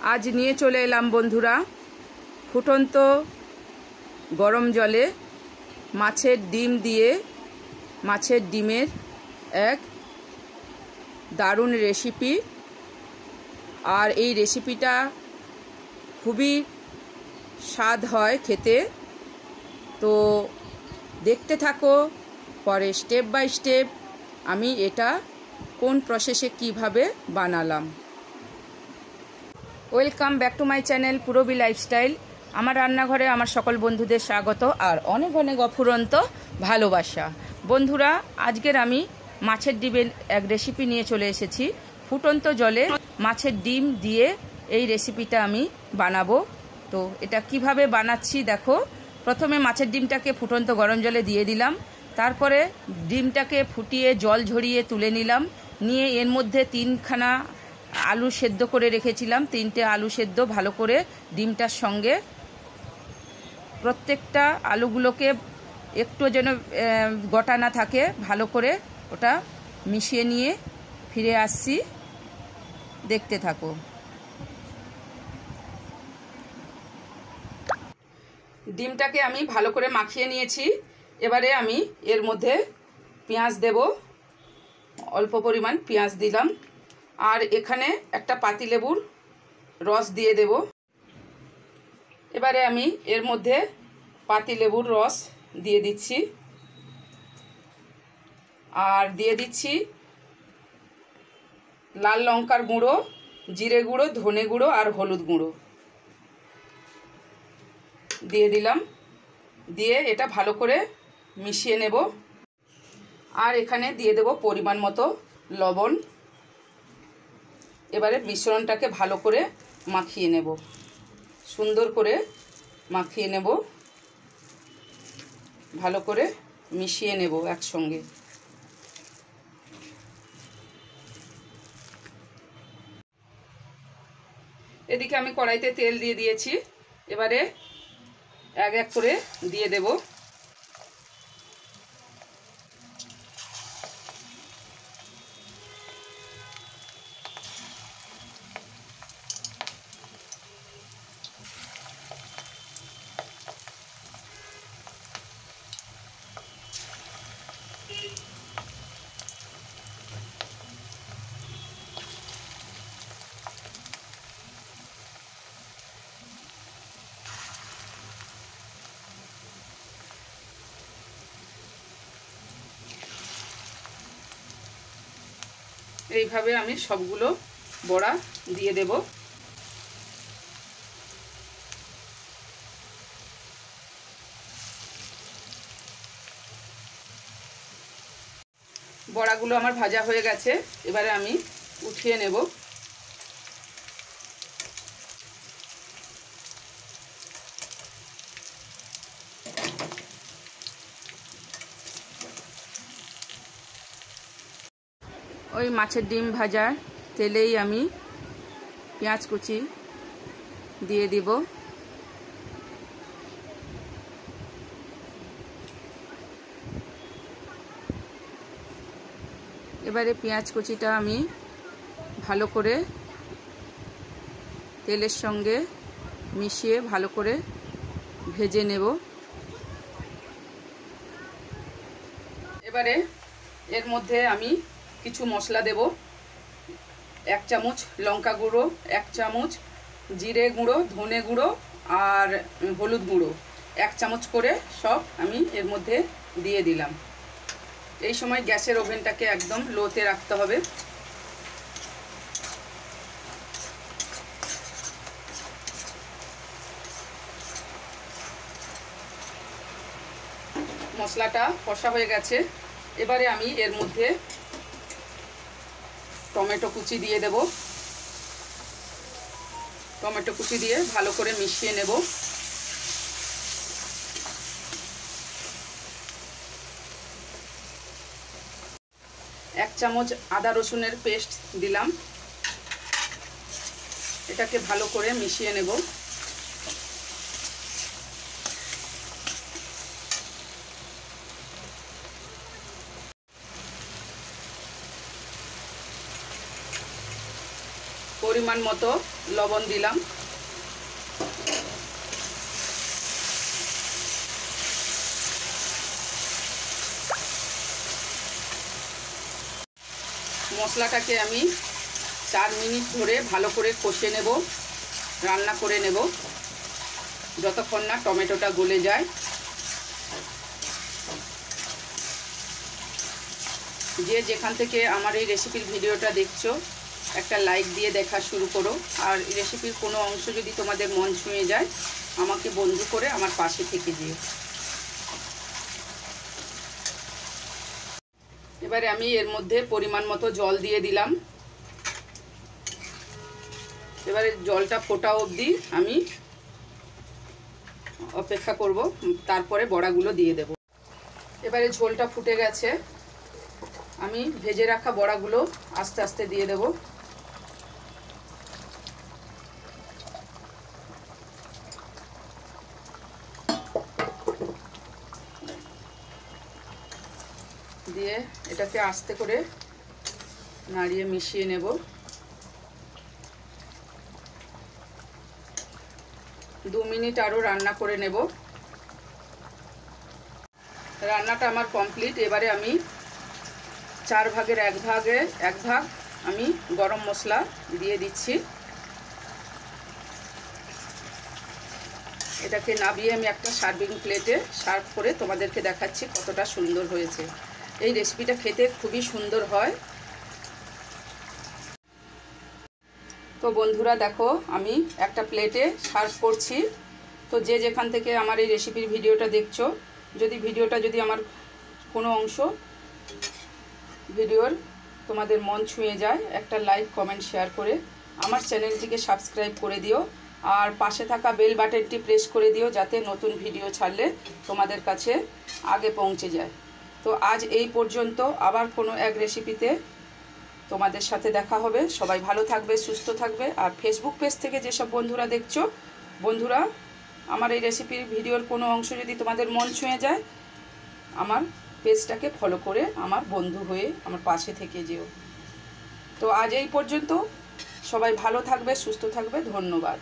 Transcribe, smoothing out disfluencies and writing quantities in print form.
आज নিয়ে চলে এলাম বন্ধুরা ফুটন্ত গরম জলে মাছের ডিম দিয়ে মাছের ডিমের এক দারুণ রেসিপি। আর এই রেসিপিটা খুবই স্বাদ হয় খেতে। তো দেখতে থাকো, পরে স্টেপ বাই স্টেপ আমি এটা কোন প্রসেসে কিভাবে বানালাম। Welcome back to my channel Purabi lifestyle. আমার রান্নাঘরে আমার সকল বন্ধুদের স্বাগত আর অনেক অনেক অফুরন্ত ভালোবাসা। বন্ধুরা, আজকের আমি মাছের ডিমের এক রেসিপি নিয়ে চলে এসেছি। ফুটন্ত জলে মাছের ডিম দিয়ে এই রেসিপিটা আমি বানাবো। তো এটা কিভাবে বানাচ্ছি দেখো। প্রথমে মাছের ডিমটাকে ফুটন্ত গরম জলে দিয়ে দিলাম, তারপরে ডিমটাকে ফুটিয়ে জল ঝরিয়ে তুলে নিলাম। নিয়ে এর মধ্যে 3খানা আলু সেদ্ধ করে রেখেছিলাম। 3টে আলু সেদ্ধ ভালো করে ডিমটার সঙ্গে প্রত্যেকটা আলুগুলোকে একটু যেন গোটা না থাকে ভালো করে ওটা মিশিয়ে নিয়ে ফিরে আসছি, দেখতে থাকো। ডিমটাকে আমি ভালো করে মাখিয়ে নিয়েছি। এবারে আমি এর মধ্যে পেঁয়াজ দেব, অল্প পরিমাণ পেঁয়াজ দিলাম। আর এখানে একটা পাতিলেবুর রস দিয়ে দেব। এবারে আমি এর মধ্যে পাতিলেবুর রস দিয়ে দিচ্ছি আর দিয়ে দিচ্ছি লাল লঙ্কার গুঁড়ো, জিরে গুঁড়ো, ধনে গুঁড়ো আর হলুদ গুঁড়ো দিয়ে দিলাম। দিয়ে এটা ভালো করে মিশিয়ে নেব। আর এখানে দিয়ে দেব পরিমাণ মতো লবণ। এবারে মিশ্রণটাকে ভালো করে মাখিয়ে নেব, সুন্দর করে মাখিয়ে নেব, ভালো করে মিশিয়ে নেব একসঙ্গে। এদিকে আমি কড়াইতে তেল দিয়ে দিয়েছি। এবারে এক এক করে দিয়ে দেব। এইভাবে আমি সবগুলো বড়া দিয়ে দেব। বড়াগুলো আমার ভাজা হয়ে গেছে। এবারে আমি উঠিয়ে নেব। ওই মাছের ডিম ভাজার তেলেই আমি পেঁয়াজ কুচি দিয়ে দিব। এবারে পেঁয়াজ কুচিটা আমি ভালো করে তেলের সঙ্গে মিশিয়ে ভালো করে ভেজে নেব। এবারে এর মধ্যে আমি কিছু মশলা দেব। 1 চামচ লঙ্কা গুঁড়ো, 1 চামচ জিরে গুঁড়ো, ধনে গুঁড়ো আর হলুদ গুঁড়ো 1 চামচ করে সব আমি এর মধ্যে দিয়ে দিলাম। এই সময় গ্যাসের ওভেনটাকে একদম লোতে রাখতে হবে। মশলাটা কষা হয়ে গেছে। এবারে আমি এর মধ্যে টমেটো কুচি দিয়ে দেব। টমেটো কুচি দিয়ে ভালো করে মিশিয়ে নেব। এক চামচ আদা রসুনের পেস্ট দিলাম। এটাকে ভালো করে মিশিয়ে নেব। পরিমাণ পরিমাণ মতো লবণ দিলাম। মশলাটাকে আমি 4 মিনিট ধরে ভালো করে কষে নেব, রান্না করে নেব যতক্ষণ না টমেটোটা গলে যায়। যে যেখান থেকে আমার এই রেসিপির ভিডিওটা দেখছো একটা লাইক দিয়ে দেখা শুরু করো। আর এই রেসিপির কোনো অংশ যদি তোমাদের মন ছুঁয়ে যায় আমাকে বন্ধু করে আমার পাশে থেকে যেও। এবারে আমি এর মধ্যে পরিমাণ মতো জল দিয়ে দিলাম। এবারে জলটা ফোটা অবধি আমি অপেক্ষা করব, তারপরে বড়াগুলো দিয়ে দেব। এবারে ঝোলটা ফুটে গেছে, আমি ভেজে রাখা বড়াগুলো আস্তে আস্তে দিয়ে দেব। দিয়ে এটাকে আস্তে করে নাড়িয়ে মিশিয়ে নেব। 2 মিনিট আরও রান্না করে নেব। রান্নাটা আমার কমপ্লিট। এবারে আমি 4 ভাগের 1 ভাগ আমি গরম মশলা দিয়ে দিচ্ছি। এটাকে নাবিয়ে আমি একটা সার্ভিং প্লেটে সার্ভ করে তোমাদেরকে দেখাচ্ছি কতটা সুন্দর হয়েছে। এই রেসিপিটা খেতে খুবই সুন্দর হয়। তো বন্ধুরা দেখো আমি একটা প্লেটে সার্ভ করছি। তো যে যেখান থেকে আমার এই রেসিপির ভিডিওটা দেখছো, ভিডিওটা যদি আমার কোনো অংশ ভিডিওর তোমাদের মন ছুঁয়ে যায়, একটা লাইক কমেন্ট শেয়ার করে আমার চ্যানেলটিকে সাবস্ক্রাইব করে দিও। আর পাশে থাকা বেল বাটনটি প্রেস করে দিও যাতে নতুন ভিডিও ছাড়লে তোমাদের কাছে আগে পৌঁছে যায়। তো আজ এই পর্যন্ত, আবার কোনো এক রেসিপিতে তোমাদের সাথে দেখা হবে। সবাই ভালো থাকবে, সুস্থ থাকবে। আর ফেসবুক পেজ থেকে যেসব বন্ধুরা দেখছো, বন্ধুরা আমার এই রেসিপির ভিডিওর কোনো অংশ যদি তোমাদের মন ছুঁয়ে যায় আমার পেজটাকে ফলো করে আমার বন্ধু হয়ে আমার পাশে থেকে যেও। তো আজ এই পর্যন্ত, সবাই ভালো থাকবে, সুস্থ থাকবে। ধন্যবাদ।